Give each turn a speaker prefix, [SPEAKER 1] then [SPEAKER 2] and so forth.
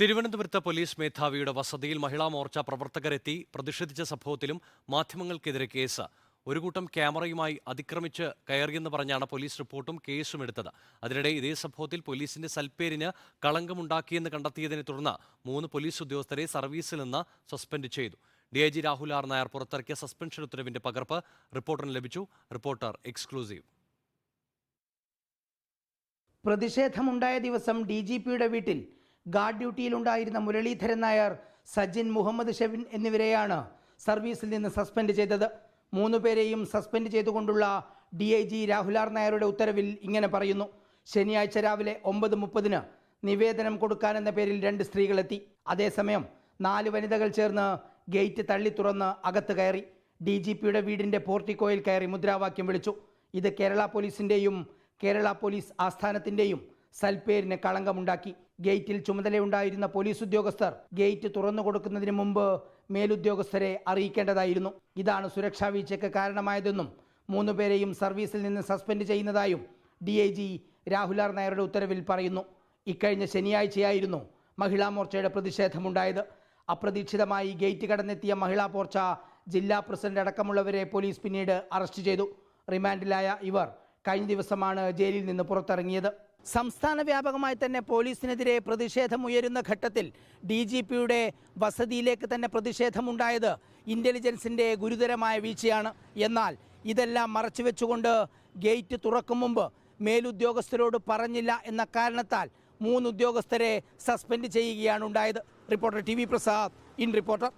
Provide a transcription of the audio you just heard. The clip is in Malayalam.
[SPEAKER 1] തിരുവനന്തപുരത്ത് പോലീസ് മേധാവിയുടെ വസതിയിൽ മഹിളാ മോർച്ച പ്രവർത്തകരെത്തി പ്രതിഷേധിച്ച സംഭവത്തിലും മാധ്യമങ്ങൾക്കെതിരെ കേസ്. ഒരു കൂട്ടം ക്യാമറയുമായി അതിക്രമിച്ച് കയറിയെന്ന് പറഞ്ഞാണ് പോലീസ് റിപ്പോർട്ടും കേസും എടുത്തത്. അതിനിടെ ഇതേ സംഭവത്തിൽ പോലീസിന്റെ സൽപ്പേരിന് കളങ്കമുണ്ടാക്കിയെന്ന് കണ്ടെത്തിയതിനെ തുടർന്ന് 3 പോലീസ് ഉദ്യോഗസ്ഥരെ സർവീസിൽ നിന്ന് സസ്പെൻഡ് ചെയ്തു. ഡിഐജി രാഹുൽ ആർ നായർ പുറത്തിറക്കിയ സസ്പെൻഷൻ ഉത്തരവിന്റെ പകർപ്പ് റിപ്പോർട്ടറിന് ലഭിച്ചു. Reporter exclusive.
[SPEAKER 2] പ്രതിഷേധമുണ്ടായ ദിവസം DGPയുടെ വീട്ടിൽ ഗാർഡ് ഡ്യൂട്ടിയിലുണ്ടായിരുന്ന മുരളീധരൻ നായർ, സജിൻ, മുഹമ്മദ് ഷെവിൻ എന്നിവരെയാണ് സർവീസിൽ നിന്ന് സസ്പെൻഡ് ചെയ്തത്. 3 പേരെയും സസ്പെൻഡ് ചെയ്തുകൊണ്ടുള്ള DIG രാഹുൽ ആർ നായരുടെ ഉത്തരവിൽ ഇങ്ങനെ പറയുന്നു: ശനിയാഴ്ച രാവിലെ 9:30 നിവേദനം കൊടുക്കാനെന്ന പേരിൽ 2 സ്ത്രീകളെത്തി. അതേസമയം 4 വനിതകൾ ചേർന്ന് ഗേറ്റ് തള്ളി തുറന്ന് അകത്ത് കയറി. DGPയുടെ വീടിന്റെ പോർട്ടിക്കോയിൽ കയറി മുദ്രാവാക്യം വിളിച്ചു. ഇത് കേരള പോലീസിന്റെയും കേരള പോലീസ് ആസ്ഥാനത്തിന്റെയും സൽപ്പേരിന് കളങ്കമുണ്ടാക്കി. ഗേറ്റിൽ ചുമതലയുണ്ടായിരുന്ന പോലീസ് ഉദ്യോഗസ്ഥർ ഗേറ്റ് തുറന്നു കൊടുക്കുന്നതിന് മുമ്പ് മേലുദ്യോഗസ്ഥരെ അറിയിക്കേണ്ടതായിരുന്നു. ഇതാണ് സുരക്ഷാ വീഴ്ചയ്ക്ക് കാരണമായതെന്നും 3 പേരെയും സർവീസിൽ നിന്ന് സസ്പെൻഡ് ചെയ്യുന്നതായും DIG രാഹുൽ ആർ നായരുടെ ഉത്തരവിൽ പറയുന്നു. ഇക്കഴിഞ്ഞ ശനിയാഴ്ചയായിരുന്നു മഹിളാ മോർച്ചയുടെ പ്രതിഷേധമുണ്ടായത്. അപ്രതീക്ഷിതമായി ഗേറ്റ് കടന്നെത്തിയ മഹിളാ മോർച്ച ജില്ലാ പ്രസിഡന്റ് അടക്കമുള്ളവരെ പോലീസ് പിന്നീട് അറസ്റ്റ് ചെയ്തു. റിമാൻഡിലായ ഇവർ കഴിഞ്ഞ ദിവസമാണ് ജയിലിൽ നിന്ന് പുറത്തിറങ്ങിയത്. സംസ്ഥാന വ്യാപകമായി തന്നെ പോലീസിനെതിരെ പ്രതിഷേധമുയരുന്ന ഘട്ടത്തിൽ DGPയുടെ വസതിയിലേക്ക് തന്നെ പ്രതിഷേധമുണ്ടായത് ഇന്റലിജൻസിന്റെ ഗുരുതരമായ വീഴ്ചയാണ്. എന്നാൽ ഇതെല്ലാം മറച്ചുവെച്ചുകൊണ്ട് ഗേറ്റ് തുറക്കും മുമ്പ് മേലുദ്യോഗസ്ഥരോട് പറഞ്ഞില്ല എന്ന കാരണത്താൽ 3 ഉദ്യോഗസ്ഥരെ സസ്പെൻഡ് ചെയ്യുകയാണ് ഉണ്ടായത്. Reporter TV Prasad, in reporter.